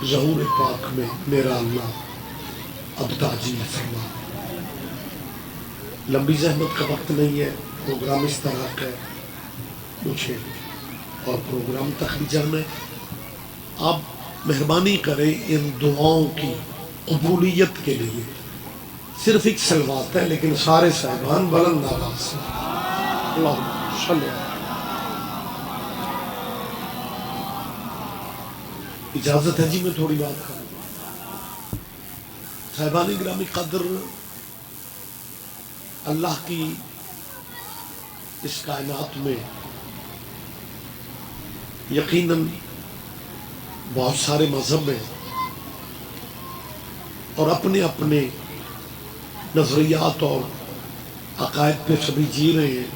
ظہور پاک میں میرا اللہ اب تعجیل فرما. لمبی زحمت کا وقت نہیں ہے، پروگرام اس طرح کا ہے، مجھے اور پروگرام تک بھی جانا ہے. آپ مہربانی کریں ان دعاؤں کی قبولیت کے لیے. صرف ایک سلوات ہے لیکن سارے صاحبان بلند آواز سے اللہم صلی اللہ. اجازت ہے جی میں تھوڑی بات کروں. صاحبان گرامی قدر، اللہ کی اس کائنات میں یقیناً بہت سارے مذہب ہیں اور اپنے اپنے نظریات اور عقائد پہ سبھی جی رہے ہیں،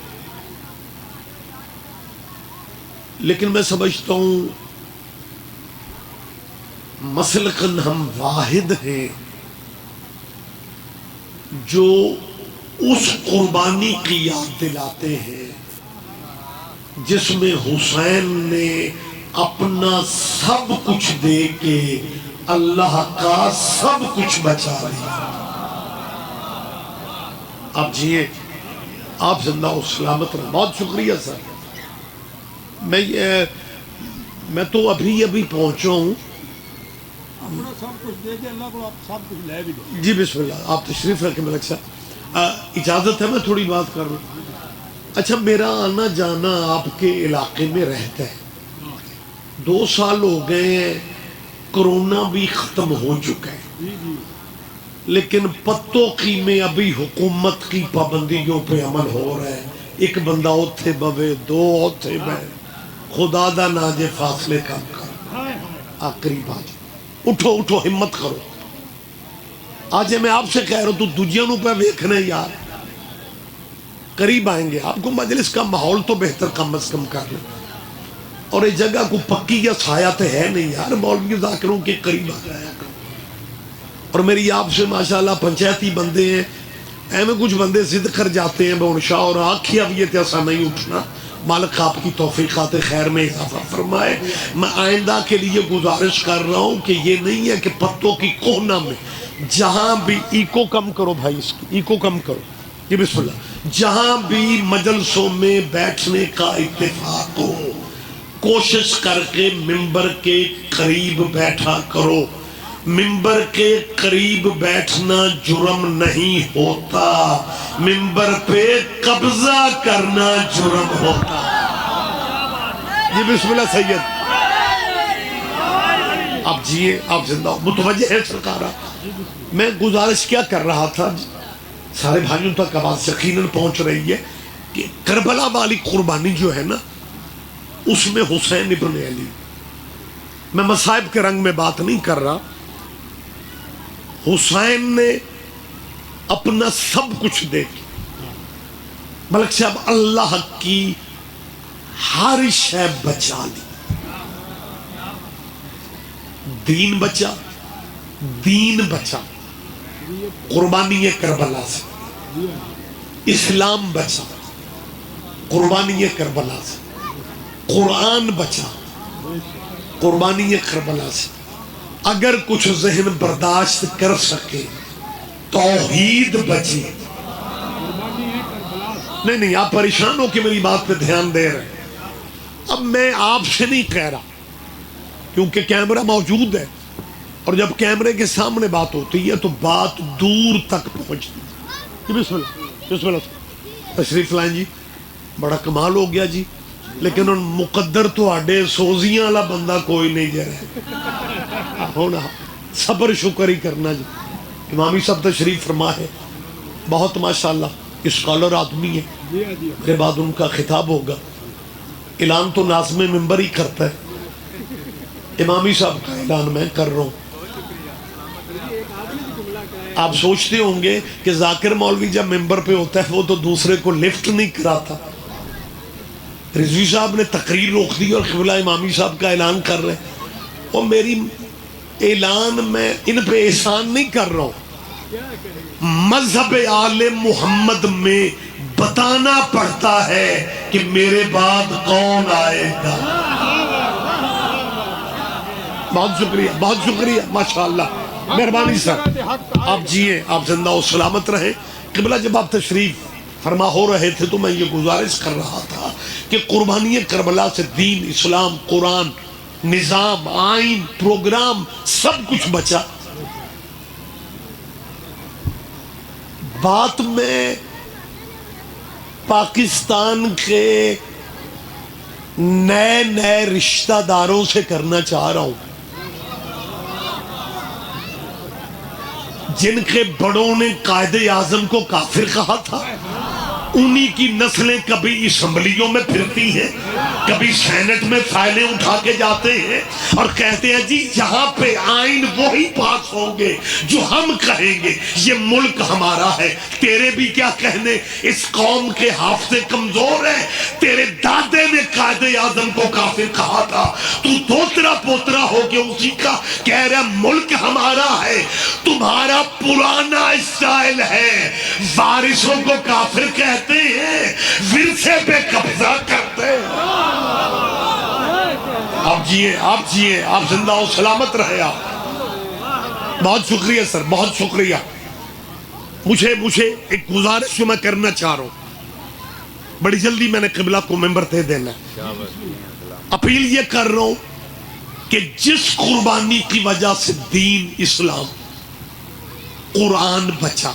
لیکن میں سمجھتا ہوں مسلکن ہم واحد ہیں جو اس قربانی کی یاد دلاتے ہیں جس میں حسین نے اپنا سب کچھ دے کے اللہ کا سب کچھ بچا لیا. آپ جیے، آپ زندہ و سلامت رہیں. بہت شکریہ سر. میں تو ابھی پہنچا ہوں. جی بسم اللہ، آپ تشریف رکھیں ملک صاحب. اجازت ہے میں تھوڑی بات کر رہا ہوں. اچھا، میرا آنا جانا آپ کے علاقے میں رہتا ہے. 2 سال ہو گئے ہیں، کرونا بھی ختم ہو چکا ہے، لیکن پتوں کی میں ابھی حکومت کی پابندیوں پہ عمل ہو رہا ہے. ایک بندہ اوتھے بوے، 2 اوتھے بوے. خدا دا ناجے فاصلے کم کر. آخری بات، اٹھو اٹھو، ہمت کرو. آج میں آپ سے کہہ رہا ہوں تو دوجیاں نو پہ ویکھنے یار، قریب آئیں گے. آپ کو مجلس کا ماحول تو بہتر کم از کم کر لیں. اور یہ جگہ کو پکی یا سایہ تو ہے نہیں یار، مولوی ذاکروں کے قریب آ جایا کرو. اور میری آپ سے ماشاءاللہ پنچایتی بندے ہیں، ایمیں کچھ بندے ضد کر جاتے ہیں بہن شاہ، اور آکھیا بھی یہ تیسا نہیں اٹھنا. مالک آپ کی توفیقات خیر میں اضافہ فرمائے. میں آئندہ کے لیے گزارش کر رہا ہوں کہ یہ نہیں ہے کہ پتوں کی کوہنہ میں جہاں بھی ایکو کم کرو بھائی، اس کی ایکو کم کرو. یہ بسم اللہ. جہاں بھی مجلسوں میں بیٹھنے کا اتفاق ہو، کوشش کر کے ممبر کے قریب بیٹھا کرو. ممبر کے قریب بیٹھنا جرم نہیں ہوتا، ممبر پہ قبضہ کرنا جرم ہوتا. جی بسم اللہ سید. آپ جیے، آپ زندہ ہو. متوجہ ہے سرکارہ. میں گزارش کیا کر رہا تھا، سارے بھائیوں تک آواز یقیناً پہنچ رہی ہے کہ کربلا والی قربانی جو ہے نا، اس میں حسین ابن علی، میں مصائب کے رنگ میں بات نہیں کر رہا، حسین نے اپنا سب کچھ دے کے ملک صاحب اللہ کی ہر شے بچا لی. دین بچا، دین بچا قربانی کربلا سے. اسلام بچا قربانی کربلا سے. قرآن بچا قربانی کربلا سے. اگر کچھ ذہن برداشت کر سکے توحید بچی. نہیں آپ پریشان ہو کہ میری بات پہ دھیان دے رہے ہیں. اب میں آپ سے نہیں کہہ رہا کیونکہ کیمرہ موجود ہے، اور جب کیمرے کے سامنے بات ہوتی ہے تو بات دور تک پہنچتی ہے. بسم اللہ بسم اللہ. تشریف لائیں جی. بڑا کمال ہو گیا جی، لیکن ان مقدر تو آڈے سوزیاں والا بندہ کوئی نہیں جا رہا ہونا. صبر شکر ہی کرنا جی. امامی صاحب تشریف فرما ہے، بہت ماشاءاللہ اسکالر آدمی ہے. کے بعد ان کا خطاب ہوگا. اعلان تو ناظم ممبر ہی کرتا ہے، امامی صاحب کا اعلان میں کر رہا ہوں. آپ سوچتے ہوں گے کہ ذاکر مولوی جب ممبر پہ ہوتا ہے وہ تو دوسرے کو لفٹ نہیں کراتا. رضوی صاحب نے تقریر روک دی اور قبلہ امامی صاحب کا اعلان کر رہے ہیں. اور میری اعلان میں ان پہ احسان نہیں کر رہا ہوں، مذہب آل محمد میں بتانا پڑتا ہے کہ میرے بعد کون آئے گا. بہت شکریہ ماشاءاللہ، مہربانی سر، آپ جیئے، آپ زندہ و سلامت رہیں۔ قبلہ جب آپ تشریف فرما ہو رہے تھے تو میں یہ گزارش کر رہا تھا کہ قربانی کربلا سے دین، اسلام، قرآن، نظام، آئین، پروگرام سب کچھ بچا۔ بات میں پاکستان کے نئے رشتہ داروں سے کرنا چاہ رہا ہوں، جن کے بڑوں نے قائد اعظم کو کافر کہا تھا، انہی کی نسلیں کبھی اسمبلیوں میں پھرتی ہیں، کبھی سینٹ میں فائلیں اٹھا کے جاتے ہیں اور کہتے ہیں جی جہاں پہ آئین وہی پاس ہوں گے جو ہم کہیں گے، یہ ملک ہمارا ہے۔ تیرے بھی کیا کہنے، اس قوم کے حافظے کمزور ہیں، تیرے دادے نے قائد اعظم کو کافر کہا تھا، تو دوترا پوترا ہو کے اسی کا کہہ رہا ملک ہمارا ہے۔ تمہارا پرانا اسٹائل ہے، وارثوں کو کافر کہتے ہیں، ورثے پہ قبضہ کرتے ہیں۔ آپ جیئے، آپ زندہ و سلامت رہے۔ آپ بہت شکریہ سر، بہت شکریہ۔ مجھے ایک گزارش جو میں کرنا چاہ رہا ہوں، بڑی جلدی میں نے قبلہ کو ممبر دے دینا ہے۔ اپیل یہ کر رہا ہوں کہ جس قربانی کی وجہ سے دین، اسلام، قرآن بچا،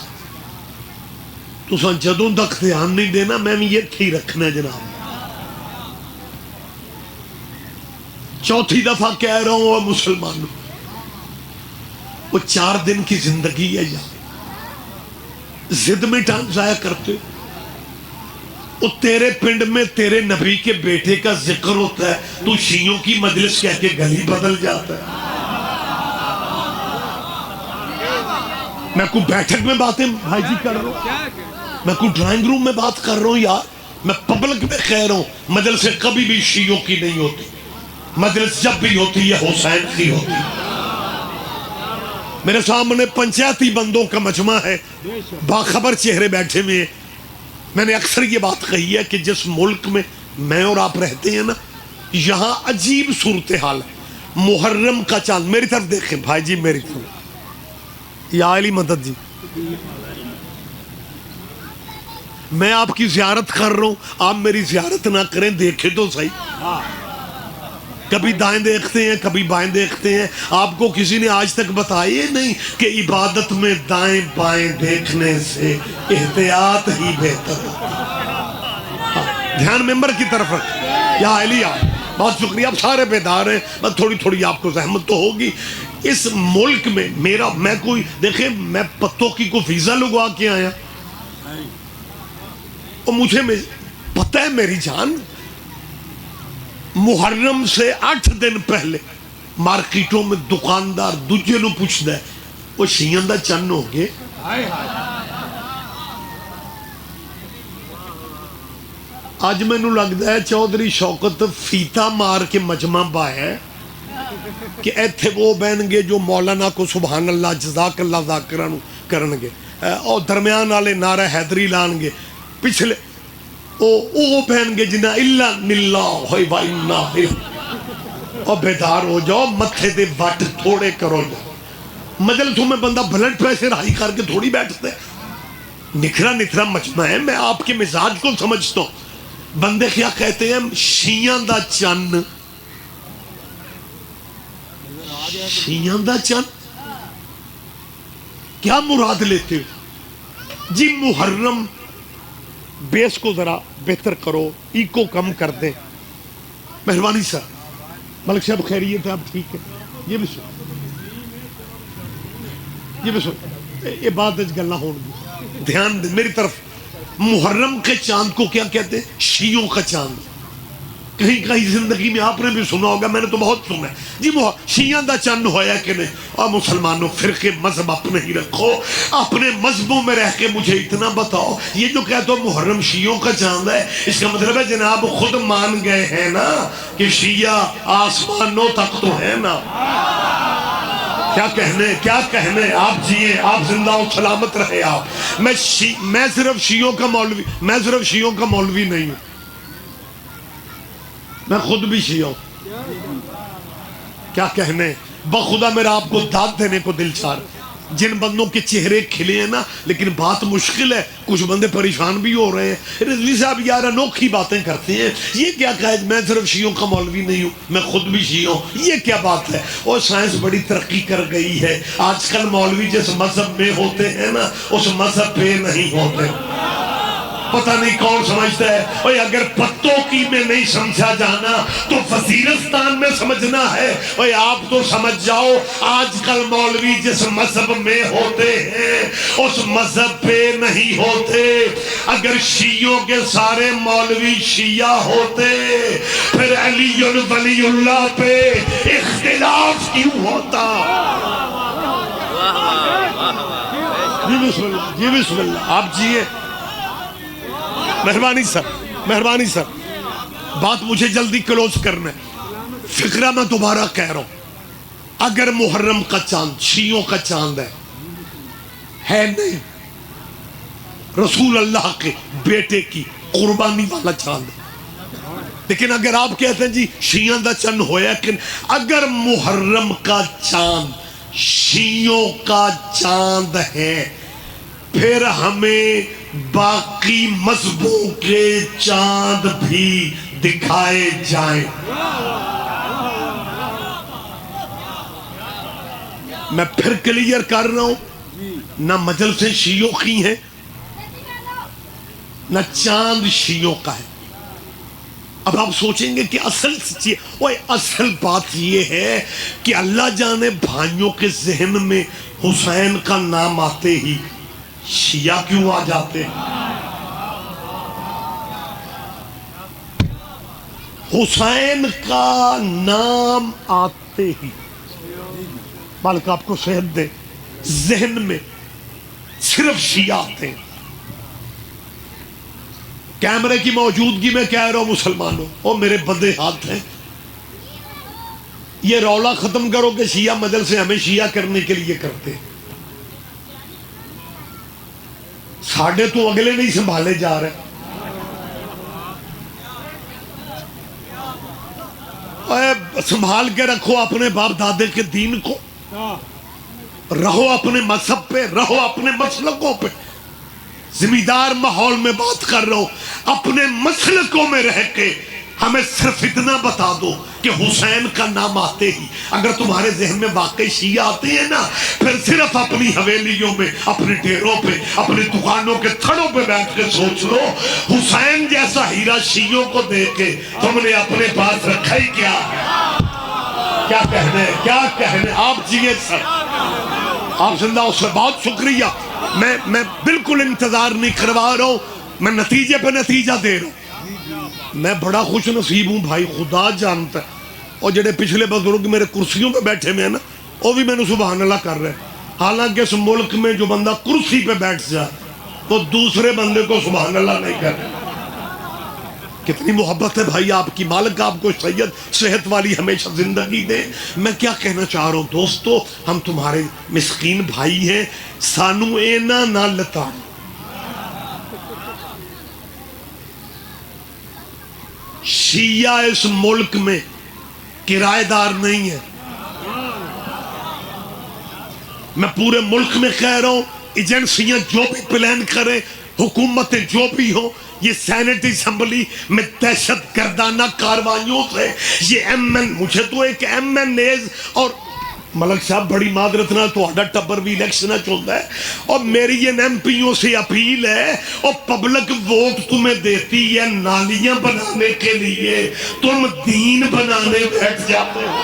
تو سن جدوں تک دھیان نہیں دینا، میں بھی یہ تھی رکھنا ہے جناب۔ چوتھی دفعہ کہہ رہا ہوں وہ مسلمانوں، وہ 4 دن کی زندگی ہے یا زد میں ٹائم ضائع کرتے، وہ تیرے پنڈ میں تیرے نبی کے بیٹے کا ذکر ہوتا ہے، تو شیعوں کی مجلس کہہ کے گلی بدل جاتا ہے۔ میں کوئی بیٹھک میں باتیں بھائی جی کر رہا ہوں، میں کوئی ڈرائنگ روم میں بات کر رہا ہوں یار، میں پبلک میں کہہ رہا ہوں، مجلسیں کبھی بھی شیعوں کی نہیں ہوتی، مجلس جب بھی ہوتی ہے حسین کی ہوتی۔ میرے سامنے پنچایتی بندوں کا مجمع ہے، باخبر چہرے بیٹھے ہوئے ہیں۔ میں نے اکثر یہ بات کہی ہے کہ جس ملک میں میں اور آپ رہتے ہیں نا، یہاں عجیب صورتحال ہے۔ محرم کا چاند، میری طرف دیکھیں بھائی جی، میری طرف، یا علی مدد جی، میں آپ کی زیارت کر رہا ہوں، آپ میری زیارت نہ کریں، دیکھیں تو صحیح۔ کبھی دائیں دیکھتے ہیں، کبھی بائیں دیکھتے ہیں۔ آپ کو کسی نے آج تک بتایا نہیں کہ عبادت میں دائیں بائیں دیکھنے سے احتیاط ہی بہتر ہے۔ دھیان ممبر کی طرف رکھ، یا علیہ، بہت شکریہ، آپ سارے بیدار ہیں، بس تھوڑی آپ کو زحمت تو ہوگی۔ اس ملک میں میں کوئی دیکھیں، میں پتوں کی کوئی ویزا لگوا کے آیا، اور مجھے پتہ ہے میری جان، محرم سے 8 دن پہلے مارکیٹوں میں دکاندار دوجے نو پوچھتا ہے وہ شیعہ دا چن ہو گئے۔ آج میں نو لگتا ہے چودھری شوکت فیتا مار کے مجمع بایا کہ ایتھے وہ بہن گے جو مولانا کو سبحان اللہ جزاک اللہ ذاکرانو کرنگے، اور درمیان والے نعرہ حیدری لانگے، پچھلے او بہن گے جنہ اللہ نلہ ہوئی وائنہ، اور بیدار ہو جاؤ، متھے دے وٹ تھوڑے کرو جاؤ۔ مجلسوں میں بندہ بلڈ پریشر ہائی کر کے تھوڑی بیٹھتے، نکھرا مجمع ہے۔ میں آپ کے مزاج کو سمجھتا ہوں۔ بندے کیا کہتے ہیں، شیعہ دا چن، شیعہ دا چن کیا مراد لیتے ہو جی؟ محرم بیس کو ذرا بہتر کرو، ایکو کم کر دیں، مہربانی سر۔ ملک صاحب خیریت ہے، آپ ٹھیک ہے؟ یہ بھی سن، یہ بات گلہ ہونگی، دھیان دیں میری طرف۔ محرم کے چاند کو کیا کہتے ہیں؟ شیعوں کا چاند۔ کہیں زندگی میں آپ نے بھی سنا ہوگا، میں نے تو بہت سنا ہے جی، وہ شیعہ دا چند ہویا کہ نہیں۔ اور مسلمانوں، فرقے مذہب اپنے ہی رکھو، اپنے مذہبوں میں رہ کے مجھے اتنا بتاؤ، یہ جو کہتے ہو محرم شیعوں کا چاند ہے، اس کا مطلب ہے جناب خود مان گئے ہیں نا کہ شیعہ آسمانوں تک تو ہے نا۔ کیا کہنے، آپ جیئے، آپ زندہ و سلامت رہے۔ آپ میں صرف شیعوں کا مولوی نہیں ہوں، میں خود بھی شیعہ ہوں۔ کیا کہنے، بخدا میرا آپ کو داد دینے کو دل چاہ رہا، جن بندوں کے چہرے کھلے ہیں نا، لیکن بات مشکل ہے، کچھ بندے پریشان بھی ہو رہے ہیں۔ رضوی صاحب یار انوکھی باتیں کرتے ہیں، یہ کیا قائد، میں صرف شیعوں کا مولوی نہیں ہوں، میں خود بھی شیعہ ہوں، یہ کیا بات ہے؟ اور سائنس بڑی ترقی کر گئی ہے، آج کل مولوی جس مذہب میں ہوتے ہیں نا، اس مذہب پہ نہیں ہوتے۔ پتہ نہیں کون سمجھتا ہے، اور اگر پتوں کی میں نہیں سمجھا جانا تو وزیرستان میں سمجھنا ہے۔ اور آپ تو سمجھ جاؤ، آج کل مولوی جس مذہب میں ہوتے ہیں اس مذہب پہ نہیں ہوتے۔ اگر شیعوں کے سارے مولوی شیعہ ہوتے پھر علی ولی اللہ پہ اختلاف کیوں ہوتا؟ جی بسم اللہ، جی بسم اللہ، آپ جیئے۔ مہربانی سر، مہربانی سر، بات مجھے جلدی کلوز کرنا ہے۔ فکرہ میں دوبارہ کہہ رہا ہوں، اگر محرم کا چاند شیعوں کا چاند ہے نہیں، رسول اللہ کے بیٹے کی قربانی والا چاند ہے، لیکن اگر آپ کہتے ہیں جی شیعوں دا چاند ہویا کہ اگر محرم کا چاند شیعوں کا چاند ہے پھر ہمیں باقی مذہبوں کے چاند بھی دکھائے جائیں۔ میں پھر کلیئر کر رہا ہوں، نہ مجلسیں شیعوں کی ہیں نہ چاند شیعوں کا ہے۔ اب آپ سوچیں گے کہ اصل بات یہ ہے کہ اللہ جانے بھائیوں کے ذہن میں حسین کا نام آتے ہی شیعہ کیوں آ جاتے ہیں؟ حسین کا نام آتے ہی مالک آپ کو صحت دے، ذہن میں صرف شیعہ آتے ہیں۔ کیمرے کی موجودگی میں کہہ رہا ہوں مسلمانوں، او میرے بندے ہاتھ ہیں، یہ رولا ختم کرو کہ شیعہ مجلسیں ہمیں شیعہ کرنے کے لیے کرتے ہیں۔ ساڑھے تو اگلے نہیں سنبھالے جا رہے، سنبھال کے رکھو اپنے باپ دادے کے دین کو، رہو اپنے مذہب پہ، رہو اپنے مسلکوں پہ۔ زمیندار ماحول میں بات کر رہا ہوں، اپنے مسلکوں میں رہ کے ہمیں صرف اتنا بتا دو کہ حسین کا نام آتے ہی اگر تمہارے ذہن میں واقعی شیعہ آتے ہیں نا، پھر صرف اپنی حویلیوں میں، اپنے ڈیروں پہ، اپنی دکانوں کے تھڑوں پہ بیٹھ کے سوچ لو، حسین جیسا ہیرا شیعوں کو دے کے تم نے اپنے پاس رکھا ہی کیا؟ کیا کہنے، کیا کہنے؟ آپ جیئے سر، آپ زندہ اس سے بہت شکریہ۔ میں بالکل انتظار نہیں کروا رہا ہوں، میں نتیجے پہ نتیجہ دے رہا ہوں۔ میں بڑا خوش نصیب ہوں بھائی، خدا جانتا ہے، اور جڑے پچھلے بزرگ میرے کرسیوں پہ بیٹھے میں ہیں نا، وہ بھی میں نے سبحان اللہ کر رہے ہیں۔ حالانکہ اس ملک میں جو بندہ کرسی پہ بیٹھ جائے تو دوسرے بندے کو سبحان اللہ نہیں کر رہے۔ کتنی محبت ہے بھائی آپ کی، مالک آپ کو سید صحت والی ہمیشہ زندگی دے۔ میں کیا کہنا چاہ رہا ہوں دوستو، ہم تمہارے مسکین بھائی ہیں، سانو اینا نہ لتا۔ شیعہ اس ملک میں کرایہ دار نہیں ہے، میں پورے ملک میں کہہ رہا ہوں، ایجنسیاں جو بھی پلان کریں، حکومتیں جو بھی ہوں، یہ سینٹ اسمبلی میں دہشت گردانہ کاروائیوں سے یہ مجھے تو ایک MNAs اور ملک صاحب بڑی معذرت نہ تو آڈا ٹبر بھی الیکشنہ چلتا ہے، اور میری یہ MPوں سے اپیل ہے، اور پبلک ووٹ تمہیں دیتی ہے نالیاں بنانے کے لیے، تم دین بنانے بیٹھ جاتے ہو۔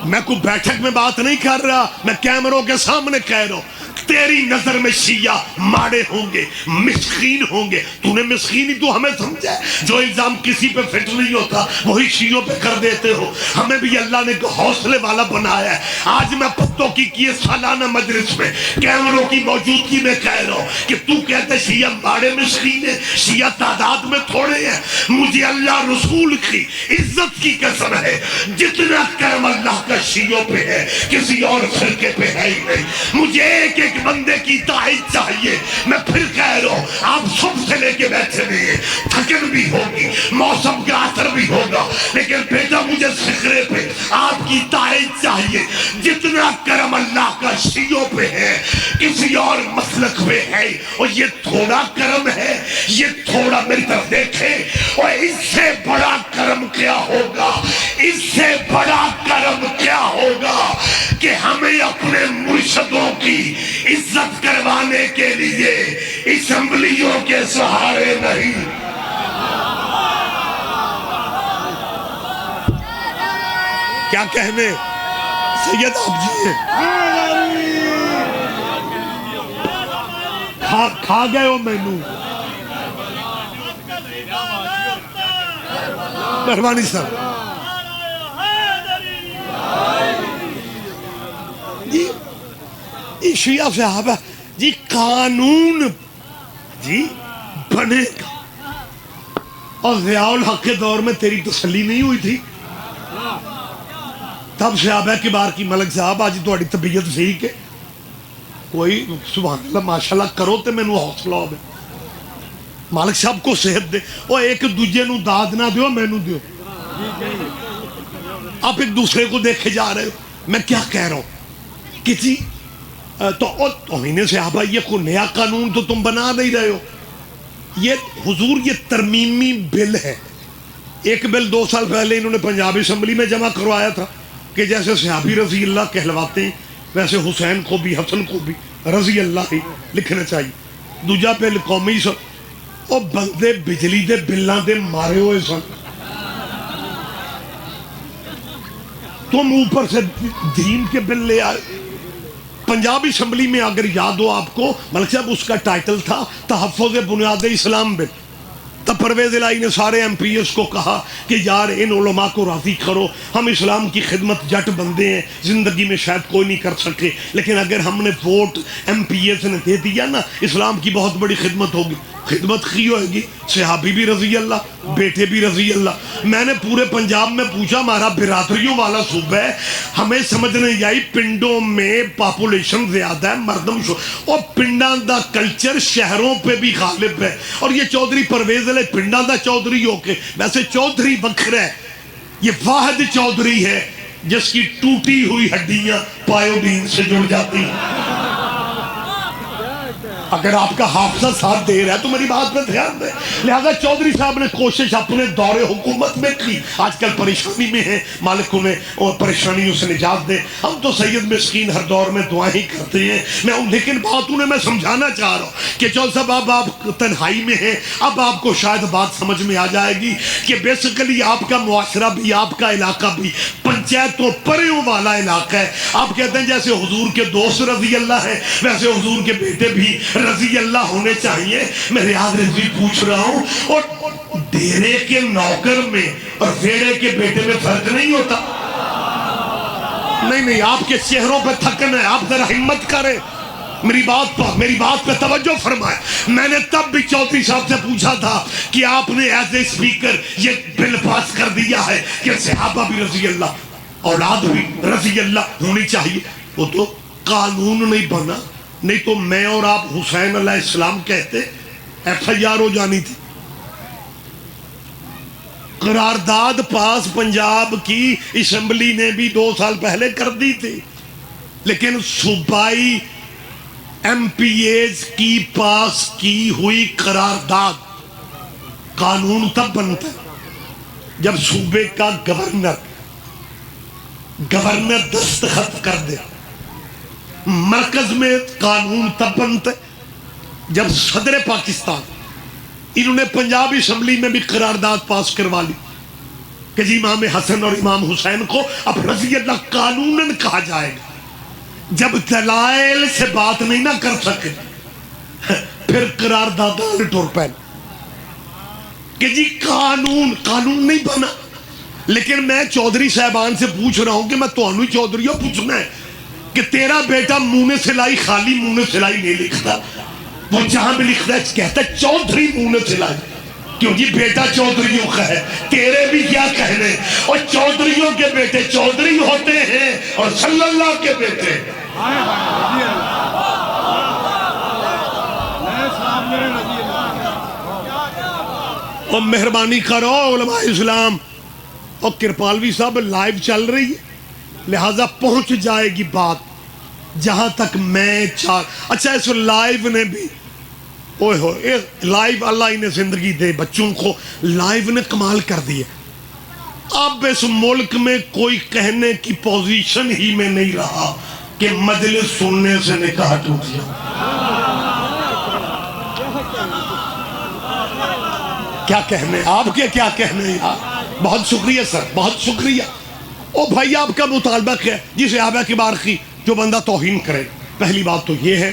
میں کوئی بیٹھک میں بات نہیں کر رہا، میں کیمروں کے سامنے کہہ رہا ہوں، تیری نظر میں شیعہ ماڑے ہوں گے، مسکین ہوں گے، تو نے مسکینی تو ہمیں سمجھا ہے، جو الزام کسی پہ فٹ نہیں ہوتا وہی شیعوں پہ کر دیتے ہو۔ ہمیں بھی اللہ نے حوصلے والا بنایا ہے۔ آج میں پتوں کی کیے سالانہ مجلس میں کیمروں کی موجودگی میں کہہ رہا ہوں کہ تو کہتے شیعہ ماڑے مسکین ہیں، شیعہ تعداد میں تھوڑے ہیں، مجھے اللہ رسول کی عزت کی قسم ہے، جتنا کرم اللہ کا شیعوں پہ ہے کسی اور فرقے پہ ہے ہی نہیں۔ مجھے ایک ایک بندے کی تائید چاہیے. میں پھر کہہ رہا ہوں آپ صبح سے لے کے بیٹھے نہیں ہیں, تھکن بھی ہوگی, موسم کا اثر بھی ہوگا, لیکن بیٹا مجھے فکرے پہ آپ کی تائید چاہیے. جتنا کرم اللہ کا شیعوں پہ ہے کسی اور مسلک پہ ہے, اور یہ تھوڑا کرم ہے, یہ تھوڑا میری طرف دیکھیں, اور اس سے بڑا کرم کیا ہوگا, اس سے بڑا کرم کیا ہوگا کہ ہمیں اپنے مرشدوں کی عزت کروانے کے لیے اسمبلیوں کے سہارے نہیں. کیا کہنے سید آپ جی ہیں, کھا گئے ہو مینو. مہربانی صاحب جی, شیعہ صحابہ جی قانون جی بنے گا. اور ضیاء الحق کے دور میں تیری تسلی نہیں ہوئی تھی, تب صحابہ کبار کی ملک صاحب آج تہاڈی طبیعت صحیح کہ کوئی سبحان اللہ ماشاءاللہ کرو تے مینوں حوصلہ ہوے. مالک صاحب کو صحت دے, اور ایک دوجے نو داد نہ دیو, مینوں دیو. آپ ایک دوسرے کو دیکھے جا رہے ہو. میں کیا کہہ رہا ہوں کہ جی تو توہین صحابہ یہ کوئی نیا قانون تو تم بنا نہیں رہے ہو. یہ حضور یہ ترمیمی بل ہے. ایک بل 2 سال پہلے انہوں نے پنجاب اسمبلی میں جمع کروایا تھا کہ جیسے صحابی رضی اللہ کہلواتے ہیں ویسے حسین کو بھی حسن کو بھی رضی اللہ ہی لکھنا چاہیے. دوجا بل قومی او بندے بجلی دے بلاں دے مارے ہوئے سن, تم اوپر سے دین کے بل لے آئے. پنجاب اسمبلی میں اگر یاد ہو آپ کو ملک صاحب اس کا ٹائٹل تھا تحفظ بنیاد اسلام بل. تب پرویز الہی نے سارے ایم پی ایس کو کہا کہ یار ان علماء کو راضی کرو, ہم اسلام کی خدمت جٹ بندے ہیں, زندگی میں شاید کوئی نہیں کر سکے, لیکن اگر ہم نے ووٹ ایم پی ایس نے دے دیا نا اسلام کی بہت بڑی خدمت ہوگی. خدمت کی ہوئے گی, صحابی بھی رضی اللہ, بیٹے بھی رضی اللہ. میں نے پورے پنجاب میں پوچھا, ہمارا برادریوں والا صوبہ ہے, ہمیں سمجھ نہیں آئی پنڈوں میں پاپولیشن زیادہ ہے, مردم اور پنڈاں دا کلچر شہروں پہ بھی غالب ہے. اور یہ چودھری پرویز علیہ پنڈاں دا چودھری ہو کے, ویسے چودھری بکھر ہے, یہ واحد چودھری ہے جس کی ٹوٹی ہوئی ہڈیاں پایودین سے جڑ جاتی ہیں. اگر آپ کا حافظہ ساتھ دے رہا ہے تو میری بات پہ دھیان دیں. لہذا چودھری صاحب نے کوشش اپنے دور حکومت میں کی, آج کل پریشانی میں ہیں, مالک انہیں اور پریشانیوں سے نجات دے. ہم تو سید مسکین ہر دور میں دعائیں کرتے ہیں. لیکن بات انہیں میں سمجھانا چاہ رہا ہوں کہ چودھری صاحب اب آپ تنہائی میں ہیں, اب آپ کو شاید بات سمجھ میں آ جائے گی کہ بیسیکلی آپ کا معاشرہ بھی, آپ کا علاقہ بھی پنچایتوں پریوں والا علاقہ ہے. آپ کہتے ہیں جیسے حضور کے دوست رضی اللہ ہے ویسے حضور کے بیٹے بھی رضی اللہ ہونے چاہیے. میں ریاض رضوی پوچھ رہا ہوں, اور ڈیرے کے نوکر میں اور ویڑے کے بیٹے میں فرق نہیں ہوتا؟ نہیں, آپ کے چہروں پہ تھکن ہے, آپ ذرا ہمت کریں, میری بات پہ توجہ فرمائے. میں نے تب بھی چودھری صاحب سے پوچھا تھا کہ آپ نے ایز اے اسپیکر یہ بل پاس کر دیا ہے کہ صحابہ بھی رضی اللہ, اولاد بھی رضی اللہ ہونی چاہیے. وہ تو قانون نہیں بنا, نہیں تو میں اور آپ حسین علیہ السلام کہتے ایف آئی آر ہو جانی تھی. قرارداد پاس پنجاب کی اسمبلی نے بھی 2 سال پہلے کر دی تھی, لیکن صوبائی ایم پی ایز کی پاس کی ہوئی قرارداد قانون تب بنتا ہے جب صوبے کا گورنر دستخط کر دے. مرکز میں قانون تب بنتا ہے جب صدر پاکستان, انہوں نے پنجاب اسمبلی میں بھی قرارداد پاس کروا لی کہ جی امام حسن اور امام حسین کو اب رضی اللہ قانوناً کہا جائے گا. جب دلائل سے بات نہیں نہ کر سکے پھر قراردادان ٹور پین کہ جی قانون نہیں بنا. لیکن میں چودھری صاحبان سے پوچھ رہا ہوں کہ میں تو انہی چودھریوں پوچھنا ہے کہ تیرا بیٹا منہ نے سلائی, خالی منہ نے سلائی نہیں لکھتا, وہ جہاں بھی لکھتا ہے کہتا ہے چودھری منہ نے سلائی, کیونکہ بیٹا چودھریوں کا ہے. تیرے بھی کیا کہنے, اور چودھریوں کے بیٹے چودھری ہوتے ہیں اور صلی اللہ کے بیٹے اور مہربانی کرو علماء اسلام، اور کرپالوی صاحب لائیو چل رہی ہے، لہذا پہنچ جائے گی بات جہاں تک میں اچھا اس لائیو نے بھی اوہ ہوئے لائیو اللہ انہیں زندگی دے، بچوں کو لائیو نے کمال کر دیا۔ اب اس ملک میں کوئی کہنے کی پوزیشن ہی میں نہیں رہا کہ مجلس سننے سے نکاح ٹوٹ جائے۔ کیا کہنے آپ کے، کیا کہنے یار، بہت شکریہ سر، بہت شکریہ۔ او بھائی آپ کا مطالبہ کیا ہے؟ جی صحابہ کی بارخی جو بندہ توہین کرے، پہلی بات تو یہ ہے،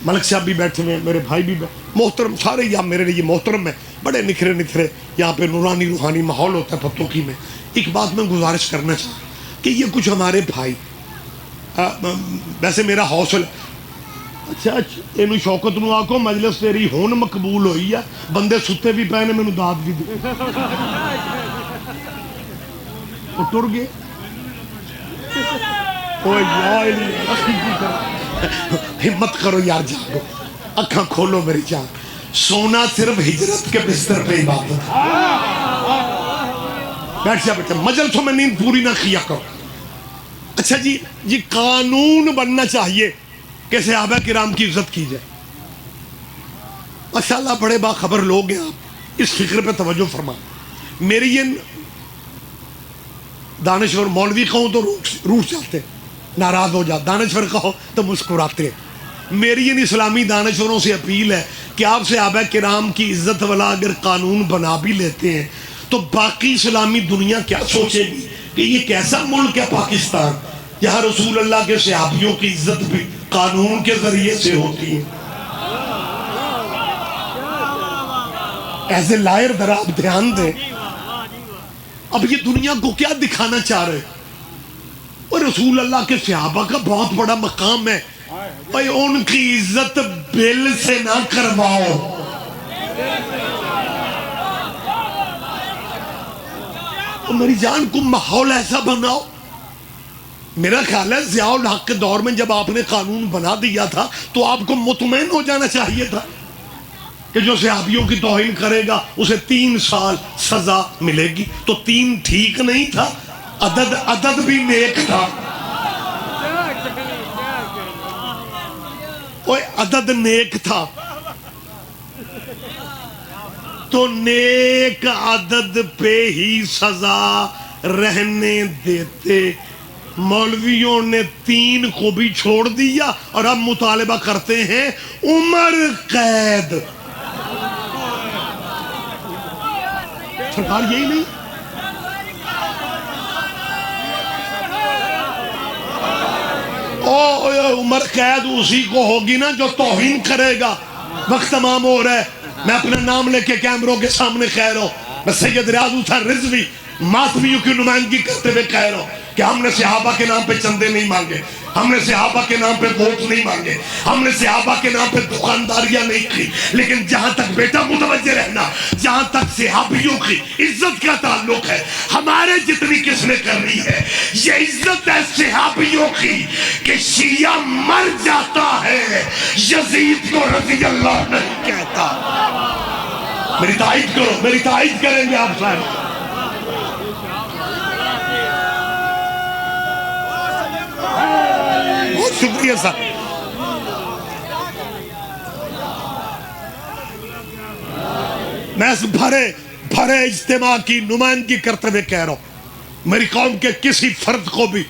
ملک صاحب بھی بیٹھے ہوئے، میرے بھائی بھی محترم، سارے یہاں میرے لیے محترم ہیں، بڑے نکھرے نکھرے یہاں پہ نورانی روحانی ماحول ہوتا ہے پتوکی میں۔ ایک بات میں گزارش کرنا چاہتا کہ یہ کچھ ہمارے بھائی ویسے میرا حوصلہ اچھا اینو شوکت نو آکو مجلس تیری ہون مقبول ہوئی ہے، بندے ستے بھی پہنے میں داد بھی دے اٹھر گئے ہمت کرو یار، جاگو اکھاں کھولو میری جان، سونا صرف ہجرت کے بستر پہ عبادت ہے۔ بیٹھ جا بیٹھا، مجلسوں میں نیند پوری نہ کیا کرو۔ اچھا جی قانون بننا چاہیے کہ صحابہ کرام کی عزت کی جائے۔ ماشاءاللہ بڑے باخبر لوگ ہیں، آپ اس فکر پہ توجہ فرما۔ میری یہ دانشور مولوی کہوں تو روح جاتے ناراض ہو جاتے، دانشور کہو تو مسکراتے۔ میری ان اسلامی دانشوروں سے اپیل ہے کہ آپ صحابہ کرام کی عزت والا اگر قانون بنا بھی لیتے ہیں تو باقی اسلامی دنیا کیا سوچے گی کہ یہ کیسا ملک ہے پاکستان جہاں رسول اللہ کے صحابیوں کی عزت بھی قانون کے ذریعے سے ہوتی ہے۔ ایسے لائر ذرا آپ دھیان دیں، اب یہ دنیا کو کیا دکھانا چاہ رہے، اور رسول اللہ کے صحابہ کا بہت بڑا مقام ہے، اور ان کی عزت بل سے نہ کرواؤ۔ اور میری جان کو ماحول ایسا بناؤ۔ میرا خیال ہے ضیاء الحق کے دور میں جب آپ نے قانون بنا دیا تھا تو آپ کو مطمئن ہو جانا چاہیے تھا کہ جو صحابیوں کی توہین کرے گا اسے 3 سال سزا ملے گی، تو 3 ٹھیک نہیں تھا، عدد بھی نیک تھا۔ اوے عدد نیک تھا تو نیک عدد پہ ہی سزا رہنے دیتے۔ مولویوں نے 3 کو بھی چھوڑ دیا اور اب مطالبہ کرتے ہیں عمر قید۔ سرکار یہی نہیں، عمر قید اسی کو ہوگی نا جو توہین کرے گا۔ وقت تمام ہو رہا ہے، میں اپنا نام لے کے کیمروں کے سامنے کہہ رہا ہوں، میں سید ریاض حسین رضوی ماتمیوں کی نمائندگی کرتے ہوئے کہہ رہا ہوں کہ ہم نے صحابہ کے نام پہ چندے نہیں مانگے، ہم نے صحابہ کے نام پہ ووٹ نہیں مانگے، ہم نے صحابہ کے نام پہ دکانداریاں نہیں کی، لیکن جہاں تک بیٹا متوجہ رہنا، جہاں تک صحابیوں کی عزت کا تعلق ہے، ہمارے جتنی کس نے کرنی ہے، یہ عزت ہے صحابیوں کی کہ شیعہ مر جاتا ہے یزید کو رضی اللہ نہیں کہتا۔ میری تائید کرو، میری تائید کریں گے آپ صاحب۔ بہت شکریہ صاحب۔ میں اس بھرے اجتماع کی نمائندگی کرتے ہوئے کہہ رہا ہوں، میری قوم کے کسی فرد کو بھی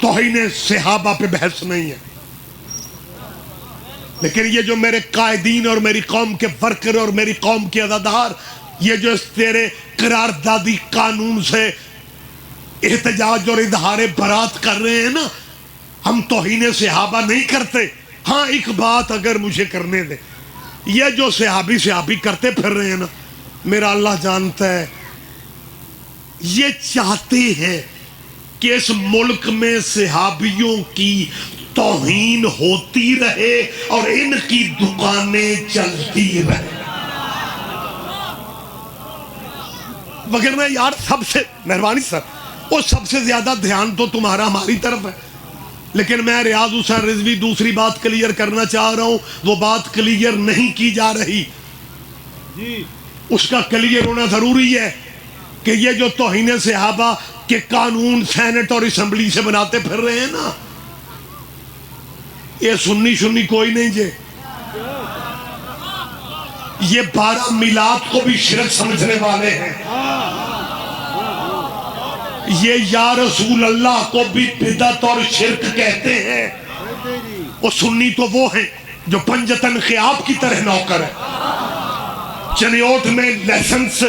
توہین صحابہ پہ بحث نہیں ہے، لیکن یہ جو میرے قائدین اور میری قوم کے ورکر اور میری قوم کے عزادار یہ جو اس تیرے قراردادی قانون سے احتجاج اور اظہار برات کر رہے ہیں نا، ہم توہین صحابہ نہیں کرتے۔ ہاں ایک بات اگر مجھے کرنے دے، یہ جو صحابی کرتے پھر رہے ہیں نا، میرا اللہ جانتا ہے یہ چاہتے ہیں کہ اس ملک میں صحابیوں کی توہین ہوتی رہے اور ان کی دکانیں چلتی رہے، وگرنہ یار سب سے مہربانی سر، وہ سب سے زیادہ دھیان تو تمہارا ہماری طرف ہے، لیکن میں ریاض حسین رضوی دوسری بات کلیئر کرنا چاہ رہا ہوں، وہ بات کلیئر نہیں کی جا رہی، اس کا کلیئر ہونا ضروری ہے کہ یہ جو توہین صحابہ کے قانون سینٹ اور اسمبلی سے بناتے پھر رہے ہیں نا، یہ سنی کوئی نہیں جے، یہ 12 میلاد کو بھی شرک سمجھنے والے ہیں، یہ یا رسول اللہ کو بھی بدعت اور شرک کہتے ہیں۔ وہ سنی تو وہ ہیں جو پنجتن خیاب کی طرح نوکر ہے۔ چنیوٹ میں لیسنس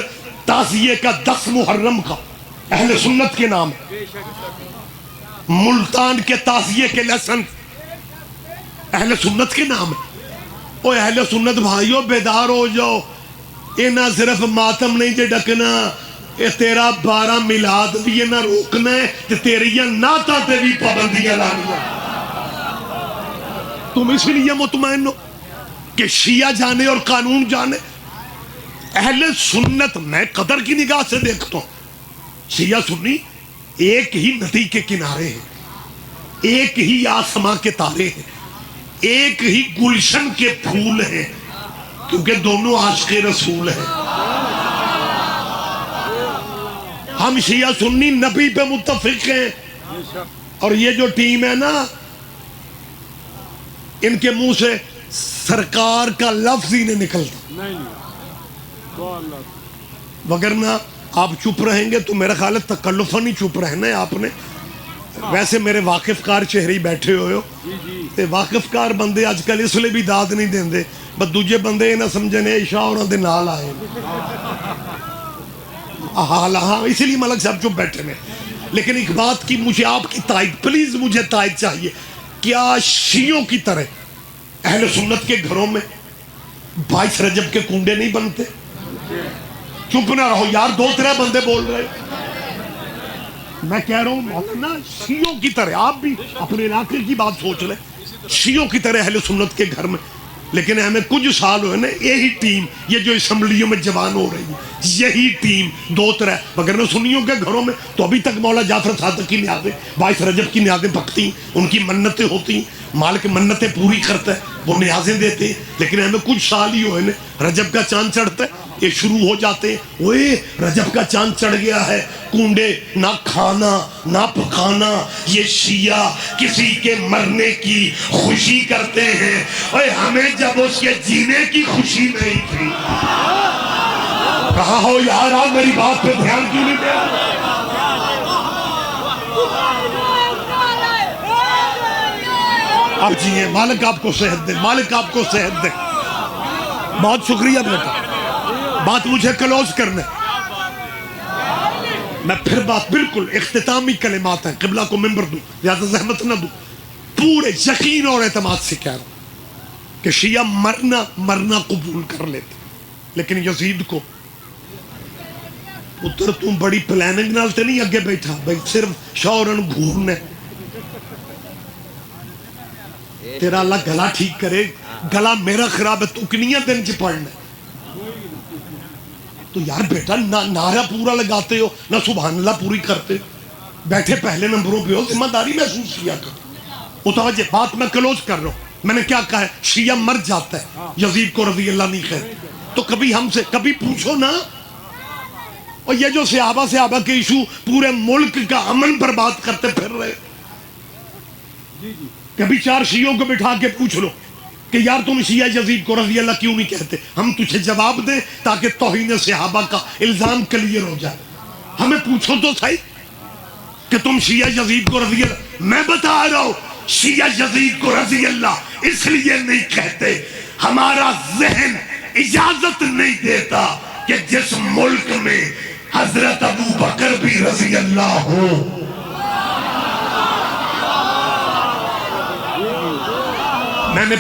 تعزیے کا 10 محرم کا اہل سنت کے نام ہے، ملتان کے تعزیے کے لیسنس اہل سنت کے نام ہے۔ اوہ اہل سنت بھائیو بیدار ہو جاؤ، یہ نہ صرف ماتم نہیں جے ڈکنا، یہ تیرا 12 میلاد بھی یہ نہ روکنا ہے تے تیریاں نعتاں تے بھی پابندیاں لانیاں۔ تم اس لیے مطمئن ہو کہ شیعہ جانے اور قانون جانے؟ اہل سنت میں قدر کی نگاہ سے دیکھتا ہوں، شیعہ سنی ایک ہی ندی کے کنارے ہیں، ایک ہی آسماں کے تارے ہیں، ایک ہی گلشن کے پھول ہیں، کیونکہ دونوں عاشق رسول ہیں۔ ہم شیعہ سنی نبی پہ متفق ہیں، اور یہ جو ٹیم ہے نا، ان کے منہ سے سرکار کا لفظ ہی نہیں نکلتا، وگرنہ آپ چپ رہیں گے تو میرا خیال ہے تکلفاً ہی چپ رہنا ہے آپ نے۔ ویسے میرے واقف کار چہرے بیٹھے ہوئے ہو، تے واقف کار بندے آج کل اس لیے بھی داد نہیں دیں دے، بس دوجے بندے یہ نہ سمجھنے عشاء اور دے نال آئے ہاں، اسی لیے ملک صاحب چپ بیٹھے ہیں۔ لیکن ایک بات کی مجھے آپ کی تائید، پلیز مجھے تائید چاہیے، کیا شیعوں کی طرح اہل سنت کے گھروں میں 22 رجب کے کنڈے نہیں بنتے؟ چپ نہ رہو یار، 2-3 بندے بول رہے، میں کہہ رہا ہوں مولانا شیعوں کی طرح، آپ بھی اپنے علاقے کی بات سوچ لیں، شیعوں کی طرح اہل سنت کے گھر میں۔ لیکن ہمیں کچھ سال ہوئے نا، یہی ٹیم یہ جو اسمبلیوں میں جوان ہو رہی ہے، یہی ٹیم 2-3، مگر نہ سنیوں کے گھروں میں تو ابھی تک مولا جعفر صادق کی نیازیں 22 رجب کی نیازیں پکتی، ان کی منتیں ہوتی، مالک منتیں پوری کرتا ہے، وہ نیازیں دیتے ہیں۔ لیکن ہمیں کچھ سال ہی ہوئے نا، رجب کا چاند چڑھتا ہے، یہ شروع ہو جاتے ہیں، اوے رجب کا چاند چڑھ گیا ہے، کنڈے نہ کھانا نہ پکانا، یہ شیعہ کسی کے مرنے کی خوشی کرتے ہیں، اوے ہمیں جب اس کے جینے کی خوشی نہیں تھی۔ کہا ہو یار، آپ میری بات پہ دھیان کیوں نہیں دے؟ اب جیئے، مالک آپ کو صحت دے، مالک آپ کو صحت دے۔ بہت شکریہ بیٹا، بات مجھے کلوز کرنے، میں پھر بات بالکل اختتامی کلمات ہیں، قبلہ کو منبر دوں، زیادہ زحمت نہ دوں، پورے یقین اور اعتماد سے کہہ رہا ہوں کہ شیعہ مرنا قبول کر لیتے، لیکن یزید کو پتر تم بڑی پلاننگ نال تے نہیں اگے بیٹھا بھائی، صرف شورن گھورنے، تیرا اللہ گلا ٹھیک کرے، گلا میرا خراب ہے، تو کنیاں دن چ پڑھنا ہے تو یار بیٹا نعرہ پورا لگاتے ہو نہ سبحان اللہ پوری کرتے، بیٹھے پہلے نمبروں پہ ہو، ذمہ داری محسوس کیا کرو۔ متوجہ بات میں کلوز کر رہا ہوں، میں نے کیا کہا ہے، شیعہ مر جاتا ہے، یزید کو رضی اللہ نہیں کہتے، تو کبھی ہم سے کبھی پوچھو نا، اور یہ جو صحابہ کے ایشو پورے ملک کا امن پر بات کرتے پھر رہے، کبھی 4 شیعوں کو بٹھا کے پوچھ لو کہ یار تم شیعہ یزید کو رضی اللہ کیوں نہیں کہتے، ہم تجھے جواب دیں تاکہ توہین صحابہ کا الزام کلیئر ہو جائے۔ ہمیں پوچھو تو صحیح کہ تم شیعہ یزید کو رضی اللہ، میں بتا رہا ہوں شیعہ یزید کو رضی اللہ اس لیے نہیں کہتے، ہمارا ذہن اجازت نہیں دیتا کہ جس ملک میں حضرت ابو بکر بھی رضی اللہ ہو۔ میں نے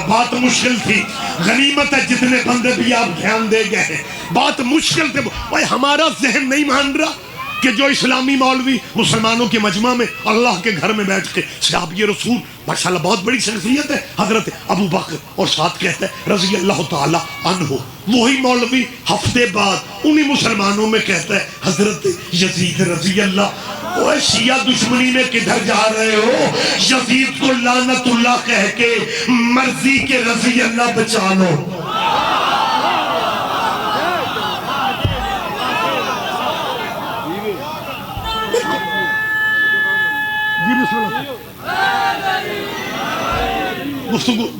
بات مشکل تھی، غنیمت ہے جتنے بندے بھی آپ دھیان دے گئے ہیں، بات مشکل تھی، ہمارا ذہن نہیں مان رہا کہ جو اسلامی مولوی مسلمانوں کے مجمع میں اللہ کے گھر میں بیٹھ کے صحابی رسول ماشاءاللہ بہت بڑی شخصیت ہے حضرت ابو بکر، اور ساتھ کہتا ہے رضی اللہ تعالی عنہ، وہی مولوی ہفتے بعد انہی مسلمانوں میں کہتا ہے حضرت یزید رضی اللہ، وہ شیعہ دشمنی میں کدھر جا رہے ہو؟ یزید کو لعنت اللہ کہہ کے مرضی کے رضی اللہ بچا لو. جی بسم اللہ.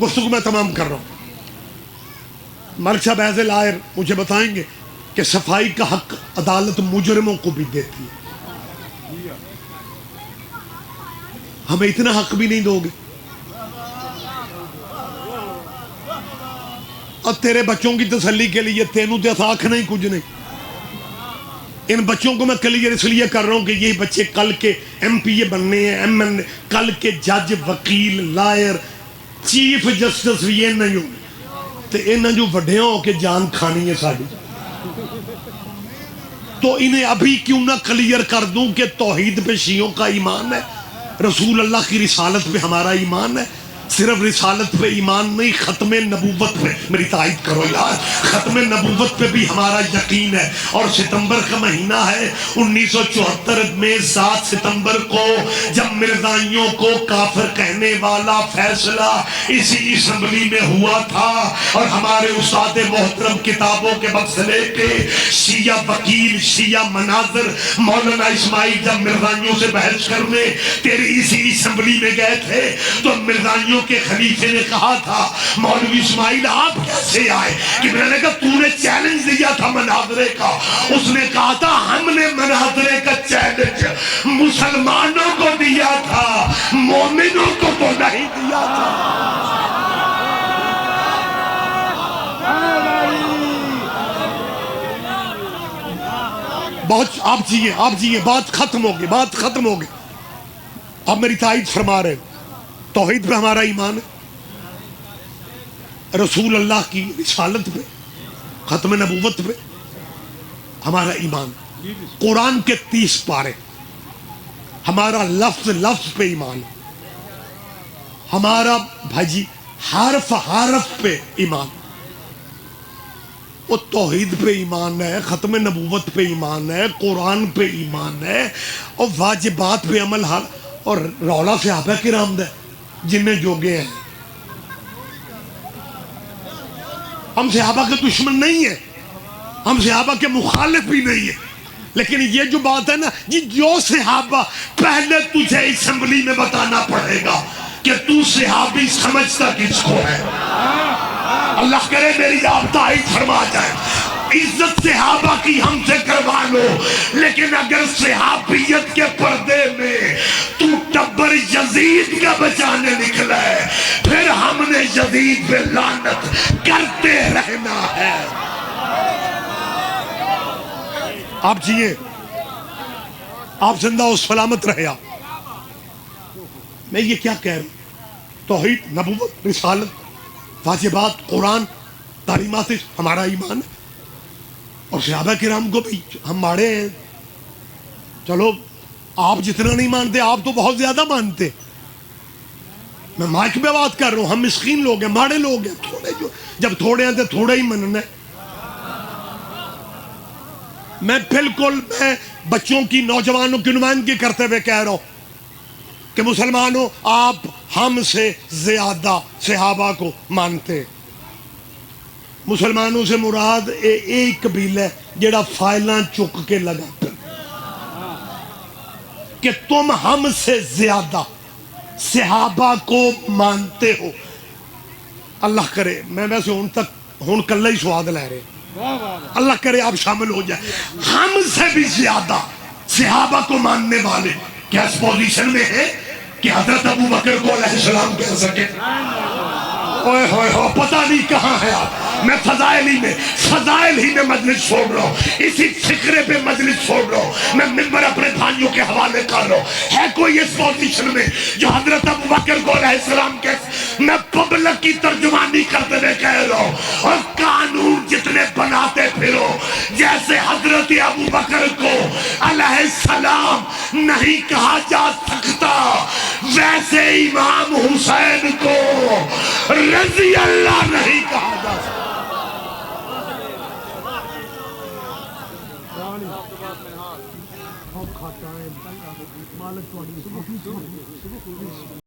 گفتگو میں تمام کر رہا ہوں. ملک صاحب ایز اے لائر مجھے بتائیں گے کہ صفائی کا حق عدالت مجرموں کو بھی دیتی ہے. ہمیں اتنا حق بھی نہیں دو گے؟ اور تیرے بچوں کی تسلی کے لیے تینوں تے آنکھ نہیں کچھ نہیں. ان بچوں کو میں کلیئر اس لیے کر رہا ہوں کہ یہ بچے کل کے ایم پی اے بننے ہیں, ایم این اے, کل کے جج, وکیل, لائر, چیف جسٹس بھی یہ نہیں ہوں تو انہیں جو وڈیاں ہو کے جان کھانی ہے ساری. تو انہیں ابھی کیوں نہ کلیئر کر دوں کہ توحید پہ شیعوں کا ایمان ہے, رسول اللہ کی رسالت پہ ہمارا ایمان ہے. صرف رسالت پہ ایمان نہیں, ختم نبوت پہ, میری تائید کرو یار, ختم نبوت پہ بھی ہمارا یقین ہے. اور ستمبر کا مہینہ ہے 1974 میں 7 ستمبر کو جب مرزائیوں کو کافر کہنے والا فیصلہ اسی اسمبلی میں ہوا تھا اور ہمارے استاد محترم کتابوں کے مسئلے کے شیعہ وکیل, شیعہ مناظر مولانا اسماعیل جب مرزائیوں سے بحث کرنے تیری اسی اسمبلی میں گئے تھے تو مرزائیوں کے خلیفے نے کہا تھا مولوی اسماعیل آپ کیسے آئے؟ کہ میں نے کہا تو نے چیلنج دیا تھا مناظرے کا. اس نے کہا تھا ہم نے مناظرے کا چیلنج مسلمانوں کو دیا تھا, مومنوں کو تو نہیں دیا تھا. بہت آپ جیئے بات ختم ہوگی. آپ میری تائید فرما رہے ہیں. توحید پہ ہمارا ایمان ہے, رسول اللہ کی رسالت پہ, ختم نبوت پہ ہمارا ایمان. قرآن کے 30 پارے, ہمارا لفظ پہ ایمان, ہمارا بھائی حرف پہ ایمان. وہ توحید پہ ایمان ہے, ختم نبوت پہ ایمان ہے, قرآن پہ ایمان ہے, اور واجبات پہ عمل. اور رولا صحابہ کرام دے جنہیں جوگے ہیں. ہم صحابہ کے دشمن نہیں ہیں, ہم صحابہ کے مخالف بھی نہیں ہیں, لیکن یہ جو بات ہے نا جی, جو صحابہ پہلے تجھے اسمبلی میں بتانا پڑے گا کہ تو صحابی سمجھتا کس کو ہے. اللہ کرے میری آپ تائید فرما جائے. عزت صحابہ کی ہم سے کروا لو, لیکن اگر صحابیت کے پردے میں تو ٹبر یزید کا بچانے نکلا ہے پھر ہم نے یزید پہ لعنت کرتے رہنا ہے. آپ جیئے, آپ زندہ و سلامت رہے. میں یہ کیا کہہ رہا ہوں؟ توحید, نبوت, رسالت, واجبات, قرآن, تعلیمات ہمارا ایمان ہے. اور صحابہ کرام کو بھی ہم ماڑے ہیں. چلو آپ جتنا نہیں مانتے آپ تو بہت زیادہ مانتے. میں مائک پہ بات کر رہا ہوں, ہم مسکین لوگ ہیں, ماڑے لوگ ہیں, تھوڑے جو جب تھوڑے ہیں تو تھوڑے ہی مننا ہے. میں بالکل بچوں کی, نوجوانوں کی نمائندگی کرتے ہوئے کہہ رہا ہوں کہ مسلمانوں آپ ہم سے زیادہ صحابہ کو مانتے. مسلمانوں سے مراد ایک قبیلہ ہے جڑا فائلاں چک کے لگا کر کہ تم ہم سے زیادہ صحابہ کو مانتے ہو. اللہ کرے میں ویسے ہوں کلہ ہی سواد لے رہے, اللہ کرے آپ شامل ہو جائے. ہم سے بھی زیادہ صحابہ کو ماننے والے کیا اس پوزیشن میں ہے کہ حضرت ابو بکر کو علیہ السلام کہہ سکے؟ اوئے ہوئے ہو, پتہ نہیں کہاں ہے آپ. میں فضائل ہی میں مجلس چھوڑ رہا ہوں, اسی فکرے پہ مجلس چھوڑ رہا ہوں. میں منبر اپنے بھائیوں کے حوالے کر رہا ہوں. ہے کوئی اس پوزیشن میں جو حضرت ابو بکر کو علیہ السلام کے, میں پبلک کی ترجمانی کرتے ہوئے کہہ رہا ہوں, اور قانون جتنے بناتے پھرو جیسے حضرت ابو بکر کو علیہ السلام نہیں کہا جا سکتا ویسے امام حسین کو رضی اللہ نہیں کہا جا سکتا. ਔਖਾ ਟਾਈਮ ਮਾਲਕ ਤੁਹਾਡੀ